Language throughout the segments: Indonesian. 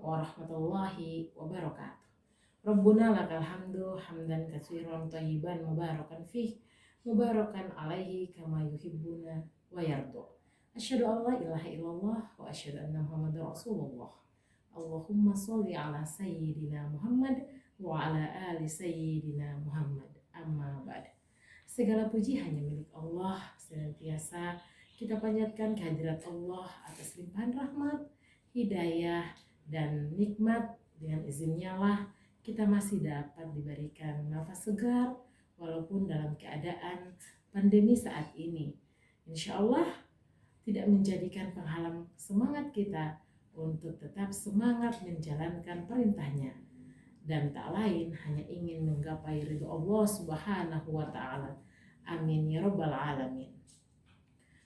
warahmatullahi wabarakatuh. Rabbuna lakal hamdu hamdan katsiran thayyiban mubarakan fih mubarakan alaihi kama yuhibbuna wa yarda. Asyhadu an la ilaha illallah wa asyhadu anna Muhammadar Rasulullah. Allahumma sholli ala sayyidina Muhammad wa ala ali sayyidina Muhammad. Amma ba'd. Segala puji hanya milik Allah, senantiasa kita panjatkan kehadirat Allah atas limpahan rahmat, hidayah, dan nikmat. Dengan izinnya lah kita masih dapat diberikan nafas segar walaupun dalam keadaan pandemi saat ini. Insya Allah tidak menjadikan penghalang semangat kita untuk tetap semangat menjalankan perintahnya, dan tak lain hanya ingin menggapai ridho Allah Subhanahu wa Ta'ala. Amin ya Rabbal Alamin.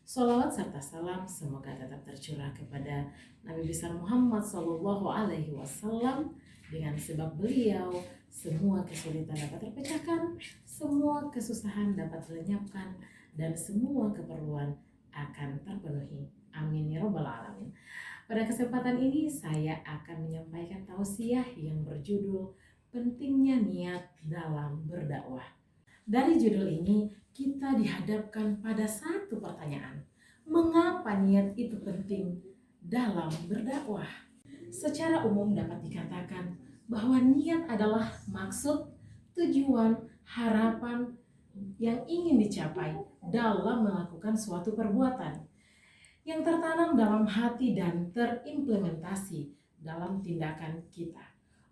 Salawat serta salam semoga tetap tercurah kepada Nabi besar Muhammad Sallallahu Alaihi Wasallam. Dengan sebab beliau, semua kesulitan dapat terpecahkan, semua kesusahan dapat dilenyapkan, dan semua keperluan akan terpenuhi. Amin ya Rabbal Alamin. Pada kesempatan ini saya akan menyampaikan tausiah yang berjudul pentingnya niat dalam berdakwah. Dari judul ini kita dihadapkan pada satu pertanyaan. Mengapa niat itu penting dalam berdakwah? Secara umum dapat dikatakan bahwa niat adalah maksud, tujuan, harapan yang ingin dicapai dalam melakukan suatu perbuatan yang tertanam dalam hati dan terimplementasi dalam tindakan kita.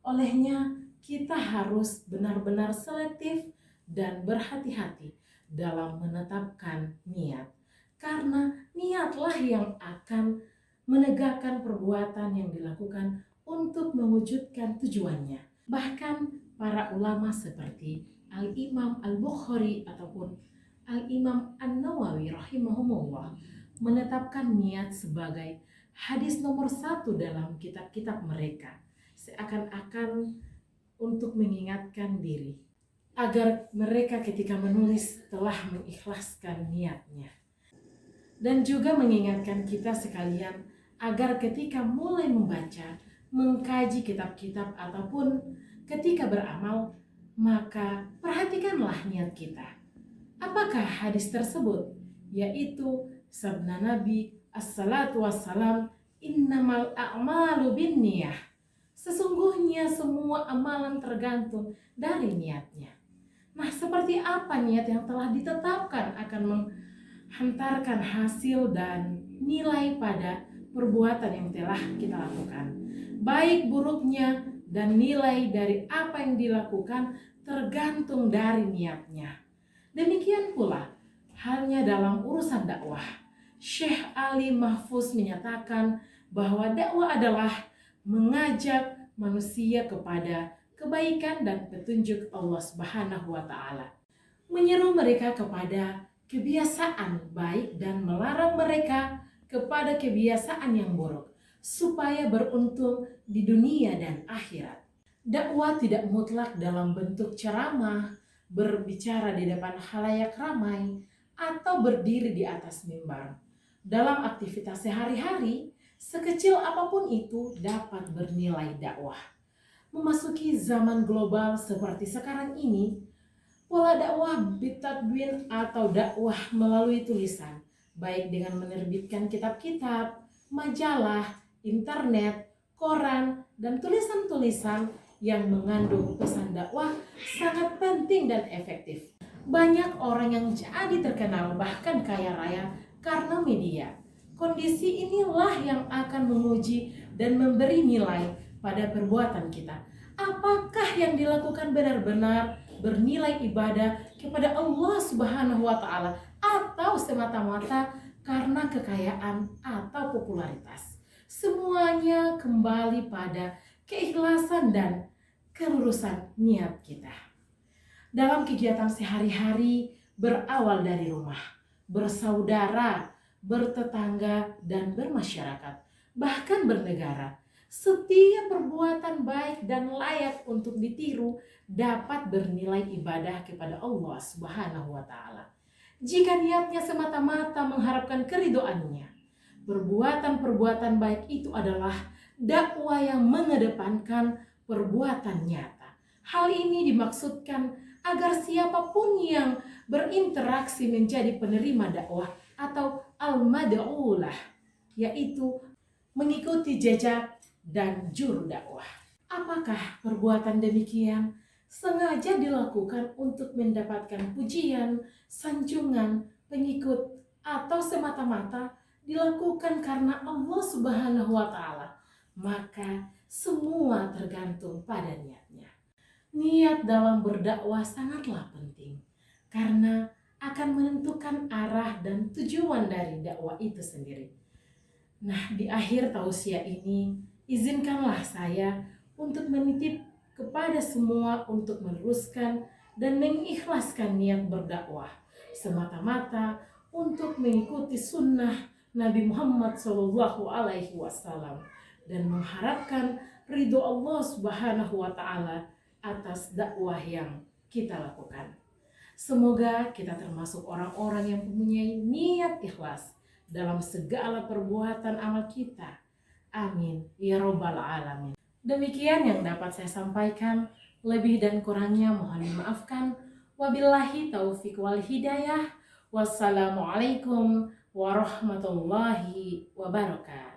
Olehnya kita harus benar-benar selektif dan berhati-hati dalam menetapkan niat, karena niatlah yang akan menegakkan perbuatan yang dilakukan untuk mewujudkan tujuannya. Bahkan para ulama seperti Al-Imam Al-Bukhari ataupun Al-Imam An-Nawawi rahimahumullah menetapkan niat sebagai hadis nomor 1 dalam kitab-kitab mereka, seakan-akan untuk mengingatkan diri agar mereka ketika menulis telah mengikhlaskan niatnya, dan juga mengingatkan kita sekalian agar ketika mulai membaca, mengkaji kitab-kitab ataupun ketika beramal, maka perhatikanlah niat kita. Apakah hadis tersebut? Yaitu sabda Nabi As-salatu wassalam, innamal a'malu binniyah. Sesungguhnya semua amalan tergantung dari niatnya. Nah, seperti apa niat yang telah ditetapkan akan menghantarkan hasil dan nilai pada perbuatan yang telah kita lakukan. Baik buruknya dan nilai dari apa yang dilakukan tergantung dari niatnya. Demikian pula halnya dalam urusan dakwah. Syekh Ali Mahfuz menyatakan bahwa dakwah adalah mengajak manusia kepada kebaikan dan petunjuk Allah Subhanahu wa Ta'ala, menyeru mereka kepada kebiasaan baik dan melarang mereka kepada kebiasaan yang buruk, supaya beruntung di dunia dan akhirat. Dakwah tidak mutlak dalam bentuk ceramah, berbicara di depan khalayak ramai, atau berdiri di atas mimbar. Dalam aktivitas sehari-hari, sekecil apapun itu dapat bernilai dakwah. Memasuki zaman global seperti sekarang ini, pola dakwah bitadwin atau dakwah melalui tulisan, baik dengan menerbitkan kitab-kitab, majalah, internet, koran, dan tulisan-tulisan yang mengandung pesan dakwah sangat penting dan efektif. Banyak orang yang jadi terkenal bahkan kaya raya karena media. Kondisi inilah yang akan menguji dan memberi nilai pada perbuatan kita. Apakah yang dilakukan benar-benar bernilai ibadah kepada Allah Subhanahu wa Ta'ala, atau semata-mata karena kekayaan atau popularitas? Semuanya kembali pada keikhlasan dan kelurusan niat kita. Dalam kegiatan sehari-hari, berawal dari rumah, bersaudara, bertetangga, dan bermasyarakat, bahkan bernegara, setiap perbuatan baik dan layak untuk ditiru dapat bernilai ibadah kepada Allah Subhanahu wa Ta'ala. Jika niatnya semata-mata mengharapkan keridhoannya, perbuatan-perbuatan baik itu adalah dakwah yang mengedepankan perbuatan nyata. Hal ini dimaksudkan agar siapapun yang berinteraksi menjadi penerima dakwah atau al-mad'ulah, yaitu mengikuti jejak dan juru dakwah. Apakah perbuatan demikian sengaja dilakukan untuk mendapatkan pujian, sanjungan, pengikut, atau semata-mata dilakukan karena Allah Subhanahu wa Ta'ala? Maka semua tergantung pada niatnya. Niat dalam berdakwah sangatlah penting karena akan menentukan arah dan tujuan dari dakwah itu sendiri. Nah, di akhir tausiah ini, izinkanlah saya untuk menitip kepada semua untuk meneruskan dan mengikhlaskan niat berdakwah semata-mata untuk mengikuti sunnah Nabi Muhammad SAW dan mengharapkan ridho Allah Subhanahu wa Ta'ala atas dakwah yang kita lakukan. Semoga kita termasuk orang-orang yang mempunyai niat ikhlas dalam segala perbuatan amal kita. Amin ya robbal alamin. Demikian yang dapat saya sampaikan. Lebih dan kurangnya mohon dimaafkan. Wabillahi taufiq wal hidayah. Wassalamualaikum warahmatullahi wabarakatuh.